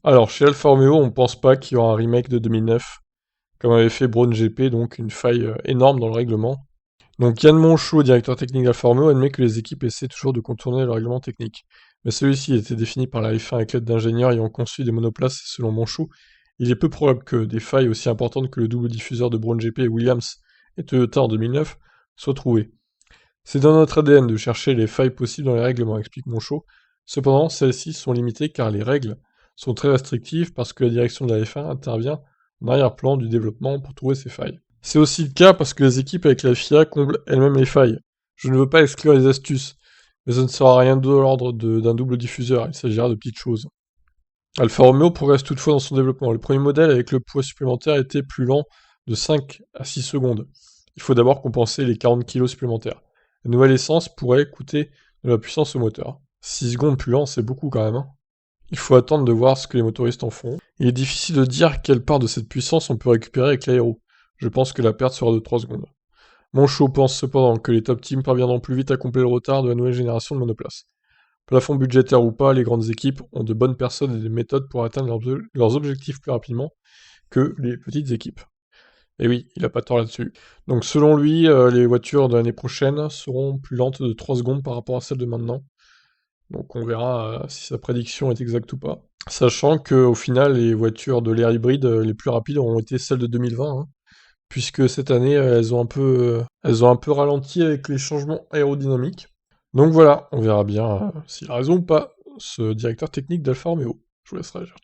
Alors, chez Alfa Romeo, on pense pas qu'il y aura un remake de 2009, comme avait fait Braun GP, donc une faille énorme dans le règlement. Donc Yann Monchot, directeur technique d'Alfa Romeo, admet que les équipes essaient toujours de contourner le règlement technique. Mais celui-ci a été défini par la F1 avec l'aide d'ingénieurs ayant conçu des monoplaces, et selon Monchot, il est peu probable que des failles aussi importantes que le double diffuseur de Braun GP et Williams et Toyota en 2009 soient trouvées. C'est dans notre ADN de chercher les failles possibles dans les règlements, explique Monchot. Cependant, celles-ci sont limitées car les règles sont très restrictives parce que la direction de la F1 intervient en arrière-plan du développement pour trouver ces failles. C'est aussi le cas parce que les équipes avec la FIA comblent elles-mêmes les failles. Je ne veux pas exclure les astuces, mais ce ne sera rien de l'ordre d'un double diffuseur, il s'agira de petites choses. Alfa Romeo progresse toutefois dans son développement. Le premier modèle avec le poids supplémentaire était plus lent de 5 à 6 secondes. Il faut d'abord compenser les 40 kg supplémentaires. La nouvelle essence pourrait coûter de la puissance au moteur. 6 secondes plus lent, c'est beaucoup quand même, hein. Il faut attendre de voir ce que les motoristes en font. Il est difficile de dire quelle part de cette puissance on peut récupérer avec l'aéro. Je pense que la perte sera de 3 secondes. Monchot pense cependant que les top teams parviendront plus vite à combler le retard de la nouvelle génération de monoplaces. Plafond budgétaire ou pas, les grandes équipes ont de bonnes personnes et des méthodes pour atteindre leurs objectifs plus rapidement que les petites équipes. Et oui, il a pas tort là-dessus. Donc selon lui, les voitures de l'année prochaine seront plus lentes de 3 secondes par rapport à celles de maintenant. Donc on verra si sa prédiction est exacte ou pas. Sachant qu'au final, les voitures de l'ère hybride les plus rapides ont été celles de 2020, hein, puisque cette année, elles ont un peu ralenti avec les changements aérodynamiques. Donc voilà, on verra bien s'il a raison ou pas, ce directeur technique d'Alfa Romeo. Je vous laisserai agir.